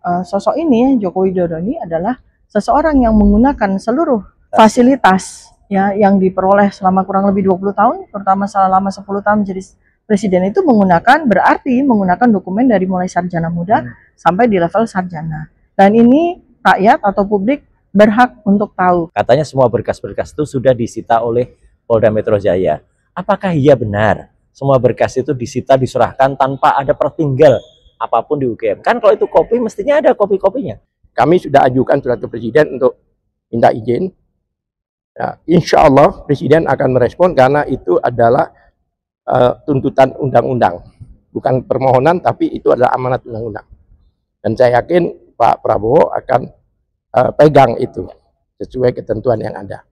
sosok ini, Joko Widodo ini adalah seseorang yang menggunakan seluruh fasilitas ya yang diperoleh selama kurang lebih 20 tahun, terutama selama 10 tahun menjadi presiden itu berarti menggunakan dokumen dari mulai sarjana muda sampai di level sarjana. Dan ini rakyat atau publik berhak untuk tahu. Katanya semua berkas-berkas itu sudah disita oleh Polda Metro Jaya. Apakah iya benar? Semua berkas itu disita, diserahkan tanpa ada pertinggal apapun di UGM. Kan kalau itu kopi, mestinya ada kopi-kopinya. Kami sudah ajukan surat ke Presiden untuk minta izin. Ya, insya Allah Presiden akan merespon karena itu adalah tuntutan undang-undang. Bukan permohonan, tapi itu adalah amanat undang-undang. Dan saya yakin Pak Prabowo akan pegang itu sesuai ketentuan yang ada.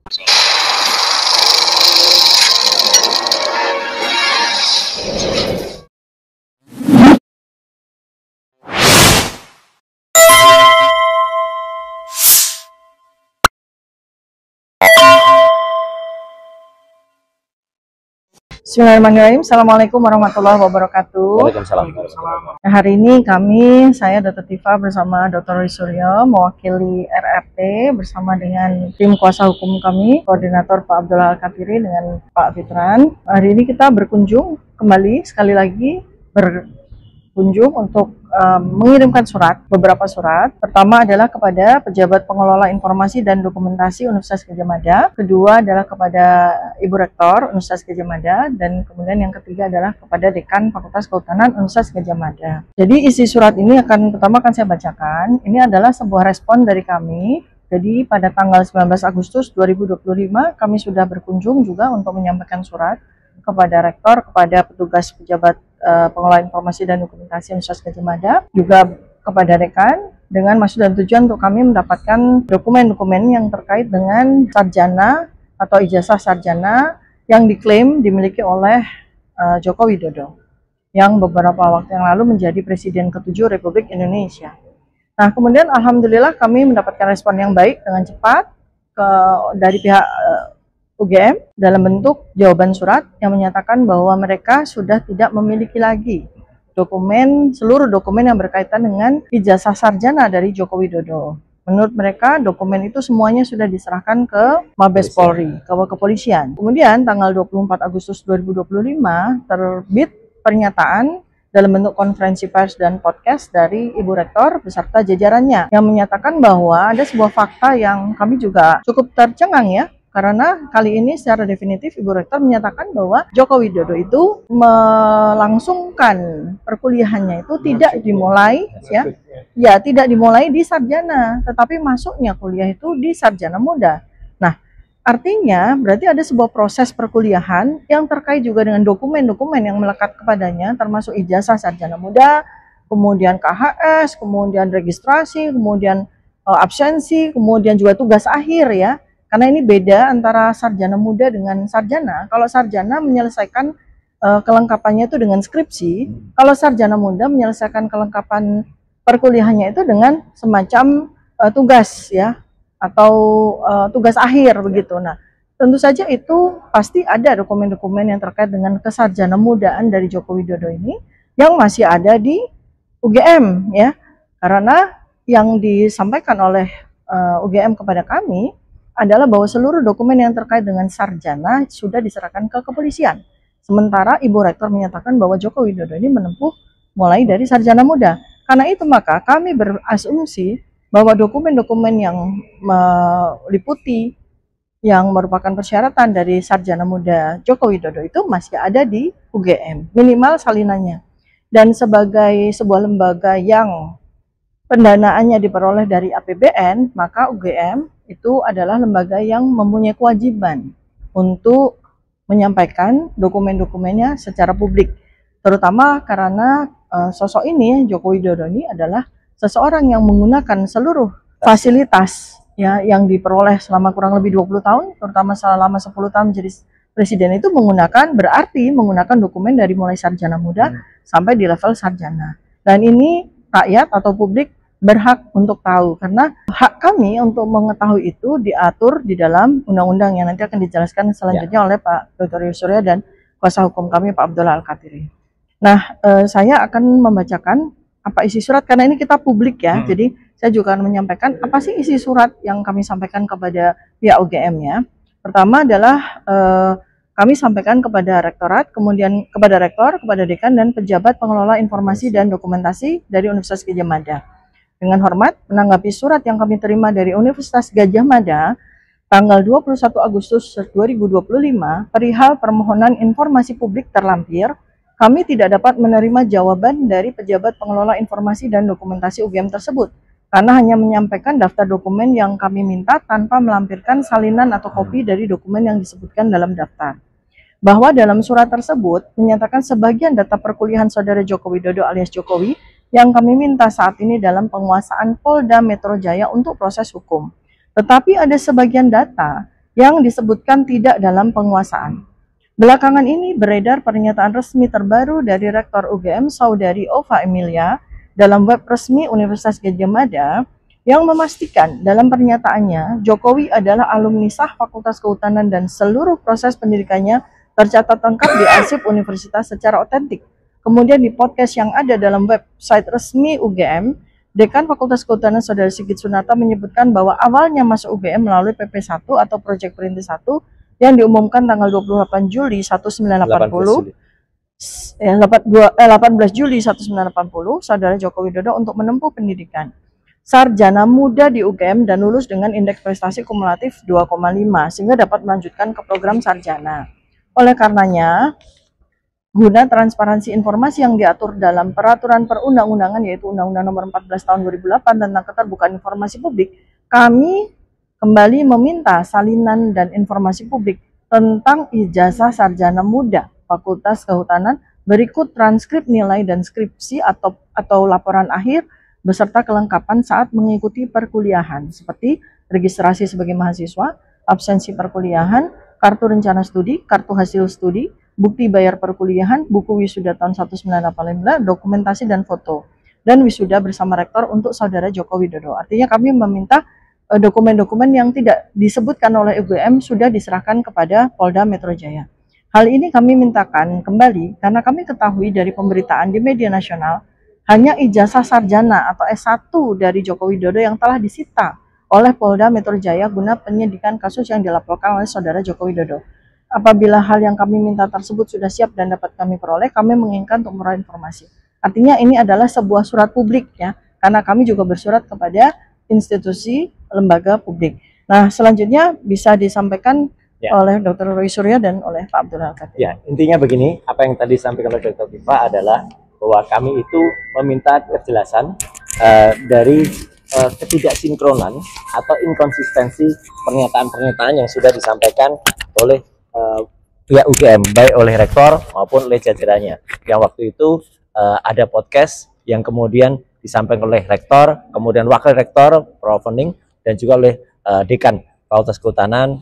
Bismillahirrahmanirrahim. Assalamualaikum warahmatullahi wabarakatuh. Waalaikumsalam. Nah, hari ini saya Dr. Tifa bersama Dr. Suryo mewakili RRT bersama dengan tim kuasa hukum kami, koordinator Pak Abdullah Al-Katiri dengan Pak Fitran. Hari ini kita berkunjung kembali sekali lagi untuk mengirimkan beberapa surat. Pertama adalah kepada pejabat pengelola informasi dan dokumentasi Universitas Gadjah Mada. Kedua adalah kepada Ibu Rektor Universitas Gadjah Mada. Dan kemudian yang ketiga adalah kepada Dekan Fakultas Kehutanan Universitas Gadjah Mada. Jadi isi surat ini pertama akan saya bacakan. Ini adalah sebuah respon dari kami. Jadi pada tanggal 19 Agustus 2025 kami sudah berkunjung juga untuk menyampaikan surat kepada Rektor, kepada pejabat pengelola informasi dan dokumentasi Universitas Gadjah Mada, juga kepada Dekan, dengan maksud dan tujuan untuk kami mendapatkan dokumen-dokumen yang terkait dengan sarjana atau ijazah sarjana yang diklaim dimiliki oleh Joko Widodo, yang beberapa waktu yang lalu menjadi Presiden ke-7 Republik Indonesia. Nah, kemudian alhamdulillah kami mendapatkan respon yang baik dengan cepat dari pihak UGM dalam bentuk jawaban surat yang menyatakan bahwa mereka sudah tidak memiliki lagi seluruh dokumen yang berkaitan dengan ijazah sarjana dari Joko Widodo. Menurut mereka dokumen itu semuanya sudah diserahkan ke Mabes Polri, ke kepolisian. Kemudian tanggal 24 Agustus 2025 terbit pernyataan dalam bentuk konferensi pers dan podcast dari Ibu Rektor beserta jajarannya yang menyatakan bahwa ada sebuah fakta yang kami juga cukup tercengang ya. Karena kali ini secara definitif Ibu Rektor menyatakan bahwa Joko Widodo itu melangsungkan perkuliahannya itu tidak dimulai tidak dimulai di sarjana, tetapi masuknya kuliah itu di sarjana muda. Nah, artinya berarti ada sebuah proses perkuliahan yang terkait juga dengan dokumen-dokumen yang melekat kepadanya, termasuk ijazah sarjana muda, kemudian KHS, kemudian registrasi, kemudian absensi, kemudian juga tugas akhir ya. Karena ini beda antara sarjana muda dengan sarjana. Kalau sarjana menyelesaikan kelengkapannya itu dengan skripsi, kalau sarjana muda menyelesaikan kelengkapan perkuliahannya itu dengan semacam tugas ya, atau tugas akhir begitu. Nah, tentu saja itu pasti ada dokumen-dokumen yang terkait dengan kesarjana mudaan dari Joko Widodo ini yang masih ada di UGM ya. Karena yang disampaikan oleh UGM kepada kami adalah bahwa seluruh dokumen yang terkait dengan sarjana sudah diserahkan ke kepolisian. Sementara Ibu Rektor menyatakan bahwa Joko Widodo ini menempuh mulai dari sarjana muda. Karena itu maka kami berasumsi bahwa dokumen-dokumen yang meliputi yang merupakan persyaratan dari sarjana muda Joko Widodo itu masih ada di UGM, minimal salinannya. Dan sebagai sebuah lembaga yang pendanaannya diperoleh dari APBN, maka UGM itu adalah lembaga yang mempunyai kewajiban untuk menyampaikan dokumen-dokumennya secara publik. Terutama karena sosok ini, Joko Widodo ini adalah seseorang yang menggunakan seluruh fasilitas ya yang diperoleh selama kurang lebih 20 tahun, terutama selama 10 tahun menjadi presiden itu berarti menggunakan dokumen dari mulai sarjana muda sampai di level sarjana. Dan ini rakyat atau publik berhak untuk tahu, karena hak kami untuk mengetahui itu diatur di dalam undang-undang yang nanti akan dijelaskan selanjutnya oleh Pak Dr. Suryo dan kuasa hukum kami Pak Abdullah Al-Katiri. Nah, saya akan membacakan apa isi surat, karena ini kita publik ya. Jadi saya juga akan menyampaikan apa sih isi surat yang kami sampaikan kepada pihak UGM ya. Pertama adalah kami sampaikan kepada rektorat, kemudian kepada rektor, kepada dekan dan pejabat pengelola informasi dan dokumentasi dari Universitas Gadjah Mada. Dengan hormat menanggapi surat yang kami terima dari Universitas Gadjah Mada tanggal 21 Agustus 2025 perihal permohonan informasi publik terlampir, kami tidak dapat menerima jawaban dari pejabat pengelola informasi dan dokumentasi UGM tersebut karena hanya menyampaikan daftar dokumen yang kami minta tanpa melampirkan salinan atau kopi dari dokumen yang disebutkan dalam daftar. Bahwa dalam surat tersebut menyatakan sebagian data perkuliahan Saudara Joko Widodo alias Jokowi yang kami minta saat ini dalam penguasaan Polda Metro Jaya untuk proses hukum. Tetapi ada sebagian data yang disebutkan tidak dalam penguasaan. Belakangan ini beredar pernyataan resmi terbaru dari Rektor UGM Saudari Ova Emilia dalam web resmi Universitas Gadjah Mada yang memastikan dalam pernyataannya Jokowi adalah alumni sah Fakultas Kehutanan dan seluruh proses pendidikannya tercatat lengkap di arsip universitas secara otentik. Kemudian di podcast yang ada dalam website resmi UGM, Dekan Fakultas Kehutanan Saudara Sigit Sunarta menyebutkan bahwa awalnya masuk UGM melalui PP1 atau Project Perintis 1 yang diumumkan tanggal 28 Juli 1980. 18 Juli 1980, Saudara Joko Widodo untuk menempuh pendidikan sarjana muda di UGM dan lulus dengan indeks prestasi kumulatif 2,5 sehingga dapat melanjutkan ke program sarjana. Oleh karenanya, guna transparansi informasi yang diatur dalam peraturan perundang-undangan yaitu Undang-Undang Nomor 14 Tahun 2008 tentang keterbukaan informasi publik, kami kembali meminta salinan dan informasi publik tentang ijazah sarjana muda Fakultas Kehutanan berikut transkrip nilai dan skripsi atau laporan akhir beserta kelengkapan saat mengikuti perkuliahan seperti registrasi sebagai mahasiswa, absensi perkuliahan, kartu rencana studi, kartu hasil studi, bukti bayar perkuliahan, buku wisuda tahun 1985, dokumentasi dan foto, dan wisuda bersama rektor untuk Saudara Joko Widodo. Artinya kami meminta dokumen-dokumen yang tidak disebutkan oleh UGM sudah diserahkan kepada Polda Metro Jaya. Hal ini kami mintakan kembali karena kami ketahui dari pemberitaan di media nasional hanya ijazah sarjana atau S1 dari Joko Widodo yang telah disita oleh Polda Metro Jaya guna penyidikan kasus yang dilaporkan oleh Saudara Joko Widodo. Apabila hal yang kami minta tersebut sudah siap dan dapat kami peroleh, kami menginginkan untuk memperoleh informasi. Artinya ini adalah sebuah surat publik ya, karena kami juga bersurat kepada institusi lembaga publik. Nah, selanjutnya bisa disampaikan oleh Dr. Roy Suryo dan oleh Pak Abdul Al-Qadir. Ya, intinya begini, apa yang tadi disampaikan oleh Dr. Viva adalah bahwa kami itu meminta kejelasan dari ketidaksinkronan atau inkonsistensi pernyataan-pernyataan yang sudah disampaikan oleh pihak UGM, baik oleh rektor maupun oleh jajarannya. Yang waktu itu ada podcast yang kemudian disampaikan oleh rektor, kemudian wakil rektor, Prof. Fening, dan juga oleh dekan Fakultas Kehutanan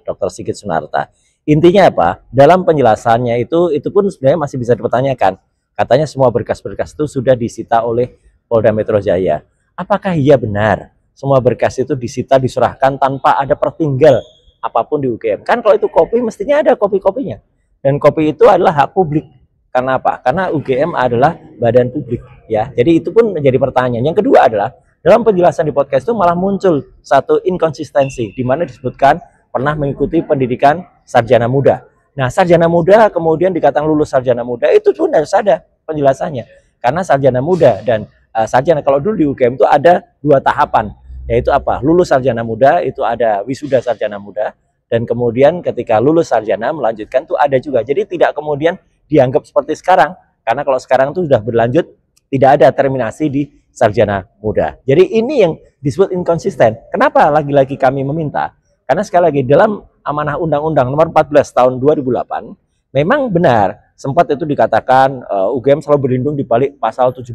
Dr. Sigit Sunarta. Intinya apa? Dalam penjelasannya itu pun sebenarnya masih bisa dipertanyakan. Katanya semua berkas-berkas itu sudah disita oleh Polda Metro Jaya. Apakah iya benar semua berkas itu disita diserahkan tanpa ada pertinggal apapun di UGM? Kan kalau itu kopi mestinya ada kopi-kopinya. Dan kopi itu adalah hak publik. Karena apa? Karena UGM adalah badan publik ya. Jadi itu pun menjadi pertanyaan. Yang kedua adalah dalam penjelasan di podcast itu malah muncul satu inkonsistensi di mana disebutkan pernah mengikuti pendidikan sarjana muda. Nah, sarjana muda kemudian dikatakan lulus sarjana muda itu pun harus ada penjelasannya. Karena sarjana muda dan sarjana kalau dulu di UGM itu ada dua tahapan, yaitu apa? Lulus sarjana muda itu ada wisuda sarjana muda dan kemudian ketika lulus sarjana melanjutkan itu ada juga. Jadi tidak kemudian dianggap seperti sekarang karena kalau sekarang itu sudah berlanjut tidak ada terminasi di sarjana muda. Jadi ini yang disebut inkonsisten. Kenapa lagi-lagi kami meminta? Karena sekali lagi dalam amanah Undang-Undang Nomor 14 Tahun 2008 memang benar sempat itu dikatakan UGM selalu berlindung di balik pasal 17.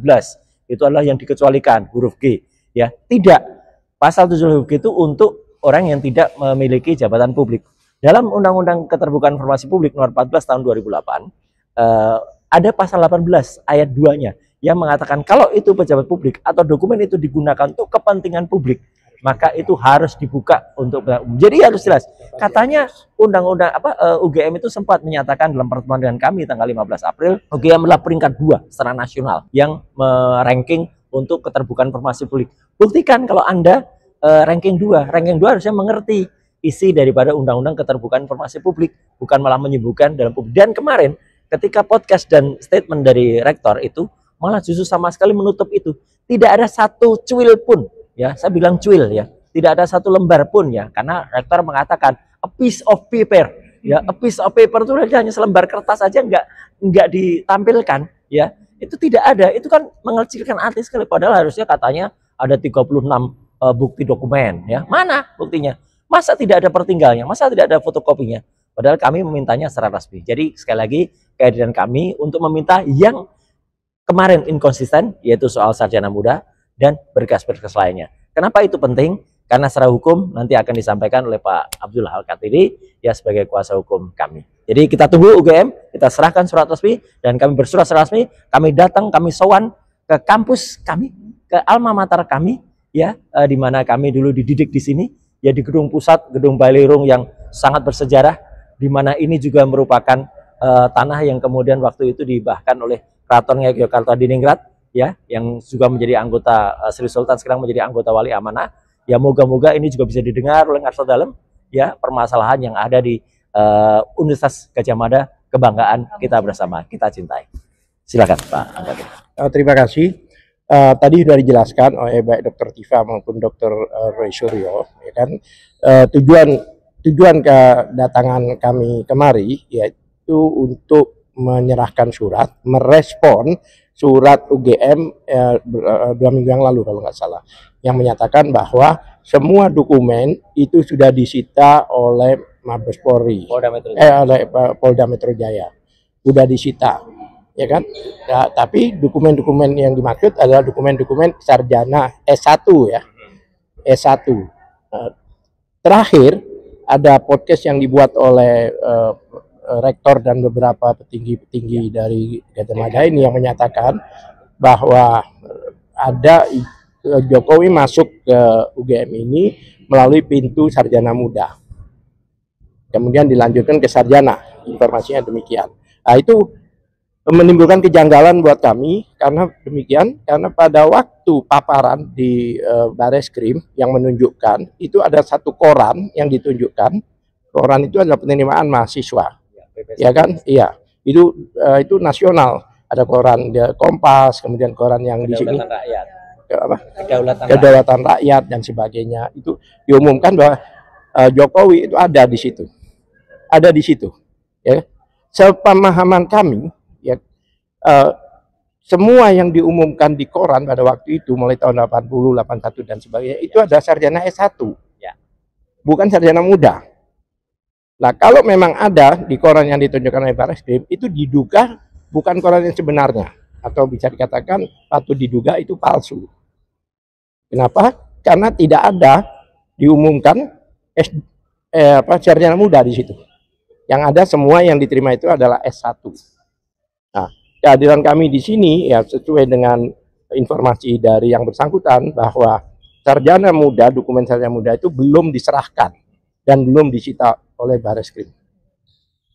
Itu adalah yang dikecualikan huruf G. Ya, tidak. Pasal 17 huruf G itu untuk orang yang tidak memiliki jabatan publik. Dalam Undang-Undang Keterbukaan Informasi Publik Nomor 14 Tahun 2008 ada pasal 18 ayat 2-nya yang mengatakan kalau itu pejabat publik atau dokumen itu digunakan untuk kepentingan publik maka itu harus dibuka untuk umum. Jadi harus jelas. Katanya undang-undang UGM itu sempat menyatakan dalam pertemuan dengan kami tanggal 15 April, UGM adalah peringkat 2 secara nasional yang ranking untuk keterbukaan informasi publik. Buktikan kalau Anda ranking 2 harusnya mengerti isi daripada undang-undang keterbukaan informasi publik, bukan malah menyibukkan dalam publik. Dan kemarin ketika podcast dan statement dari rektor itu malah justru sama sekali menutup itu. Tidak ada satu cuil pun, ya, saya bilang cuil ya, tidak ada satu lembar pun ya, karena rektor mengatakan a piece of paper, ya, a piece of paper itu hanya selembar kertas aja nggak ditampilkan, ya, itu tidak ada, itu kan mengecilkan arti sekali, padahal harusnya katanya ada 36 bukti dokumen, ya, mana buktinya? Masa tidak ada pertinggalnya? Masa tidak ada fotokopinya? Padahal kami memintanya secara resmi. Jadi sekali lagi kehadiran kami untuk meminta yang kemarin inkonsisten, yaitu soal sarjana muda dan berkas-berkas lainnya. Kenapa itu penting? Karena secara hukum nanti akan disampaikan oleh Pak Abdullah Al-Katiri ya sebagai kuasa hukum kami. Jadi kita tunggu UGM, kita serahkan surat resmi dan kami bersurat secara resmi, kami datang, kami sowan ke kampus kami, ke alma mater kami ya, di mana kami dulu dididik di sini, ya di gedung pusat, gedung Balirung yang sangat bersejarah, di mana ini juga merupakan tanah yang kemudian waktu itu dihibahkan oleh Keraton Yogyakarta Diningrat ya, yang juga menjadi anggota Sri Sultan sekarang menjadi anggota Wali Amanah. Ya moga-moga ini juga bisa didengar oleh Ngarsa Dalem ya, permasalahan yang ada di Universitas Gadjah Mada, kebanggaan kita bersama, kita cintai. Silakan Pak Angga. Terima kasih. Tadi sudah dijelaskan oleh baik Dr. Tifa maupun Dr. Roy Suryo, ya kan, tujuan kedatangan kami kemari yaitu untuk menyerahkan surat, merespon surat UGM 2 minggu yang lalu kalau nggak salah, yang menyatakan bahwa semua dokumen itu sudah disita oleh Mabes Polri, oleh Polda Metro Jaya, sudah disita, ya kan? Nah, tapi dokumen-dokumen yang dimaksud adalah dokumen-dokumen sarjana S1 ya, S1. Terakhir ada podcast yang dibuat oleh rektor dan beberapa petinggi-petinggi dari Gadjah Mada ini yang menyatakan bahwa ada Jokowi masuk ke UGM ini melalui pintu sarjana muda, kemudian dilanjutkan ke sarjana, informasinya demikian. Nah, itu menimbulkan kejanggalan buat kami karena demikian, karena pada waktu paparan di Bareskrim yang menunjukkan itu ada satu koran yang ditunjukkan, koran itu adalah penerimaan mahasiswa. Ya kan, iya, itu nasional, ada koran Kompas, kemudian koran yang di sini Kedaulatan Rakyat dan sebagainya, itu diumumkan bahwa Jokowi itu ada di situ, ya. Sepemahaman kami, ya, semua yang diumumkan di koran pada waktu itu mulai tahun 80, 81 dan sebagainya itu ada sarjana S1, ya, bukan sarjana muda. Nah, kalau memang ada di koran yang ditunjukkan oleh Bareskrim, itu diduga bukan koran yang sebenarnya, atau bisa dikatakan patut diduga itu palsu. Kenapa? Karena tidak ada diumumkan sarjana muda di situ. Yang ada semua yang diterima itu adalah S1. Nah, kehadiran kami di sini ya sesuai dengan informasi dari yang bersangkutan bahwa sarjana muda, dokumen sarjana muda itu belum diserahkan dan belum disita oleh Bareskrim.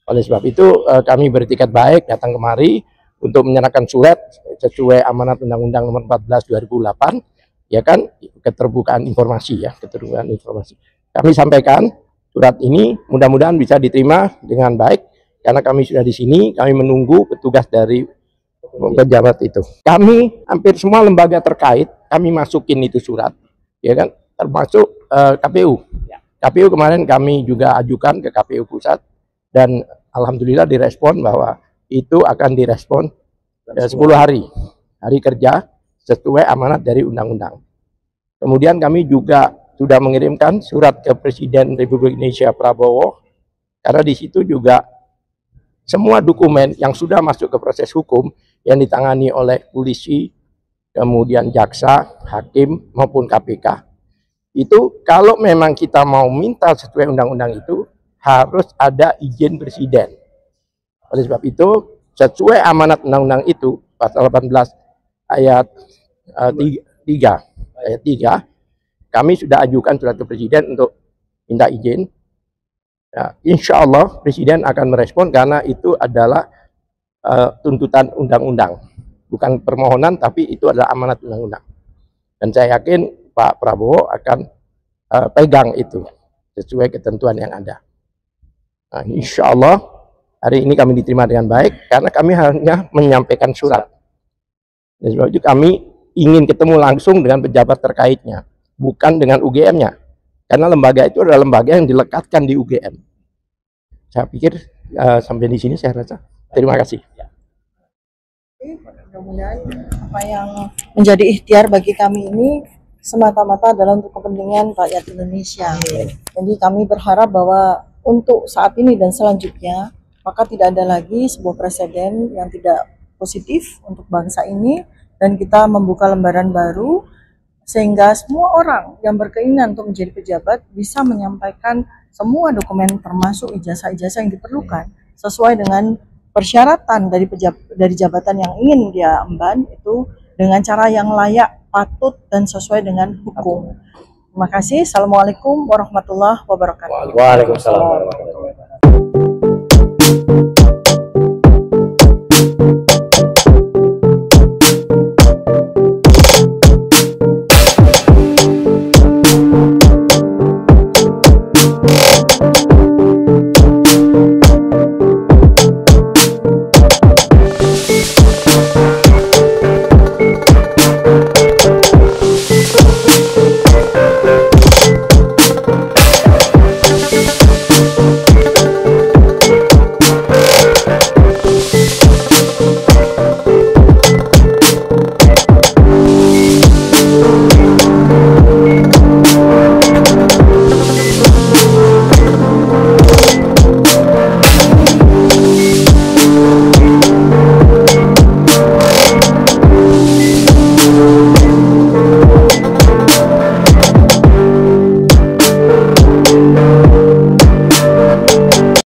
Oleh sebab itu kami bertikat baik datang kemari untuk menyerahkan surat sesuai amanat Undang-Undang Nomor 14 2008, ya kan, keterbukaan informasi ya, keterbukaan informasi. Kami sampaikan surat ini mudah-mudahan bisa diterima dengan baik karena kami sudah di sini, kami menunggu petugas dari pejabat itu. Kami hampir semua lembaga terkait kami masukin itu surat, ya kan, termasuk KPU. KPU kemarin kami juga ajukan ke KPU pusat dan alhamdulillah direspon bahwa itu akan direspon 10 hari kerja sesuai amanat dari undang-undang. Kemudian kami juga sudah mengirimkan surat ke Presiden Republik Indonesia Prabowo karena di situ juga semua dokumen yang sudah masuk ke proses hukum yang ditangani oleh polisi, kemudian jaksa, hakim maupun KPK. Itu kalau memang kita mau minta sesuai undang-undang itu harus ada izin presiden. Oleh sebab itu sesuai amanat undang-undang itu pasal 18 ayat 3 kami sudah ajukan surat ke Presiden untuk minta izin. Ya, insya Allah Presiden akan merespon karena itu adalah tuntutan undang-undang, bukan permohonan, tapi itu adalah amanat undang-undang. Dan saya yakin Pak Prabowo akan pegang itu sesuai ketentuan yang ada. Nah, insya Allah hari ini kami diterima dengan baik karena kami hanya menyampaikan surat. Dan sebab itu kami ingin ketemu langsung dengan pejabat terkaitnya, bukan dengan UGM-nya. Karena lembaga itu adalah lembaga yang dilekatkan di UGM. Saya pikir sampai di sini saya rasa. Terima kasih. Mudah-mudahan apa yang menjadi ikhtiar bagi kami ini semata-mata adalah untuk kepentingan rakyat Indonesia. Jadi kami berharap bahwa untuk saat ini dan selanjutnya, maka tidak ada lagi sebuah presiden yang tidak positif untuk bangsa ini, dan kita membuka lembaran baru sehingga semua orang yang berkeinginan untuk menjadi pejabat bisa menyampaikan semua dokumen termasuk ijazah-ijazah yang diperlukan sesuai dengan persyaratan dari jabatan yang ingin dia emban itu dengan cara yang layak, patut, dan sesuai dengan hukum. Terima kasih. Assalamualaikum warahmatullahi wabarakatuh. Waalaikumsalam warahmatullahi wabarakatuh.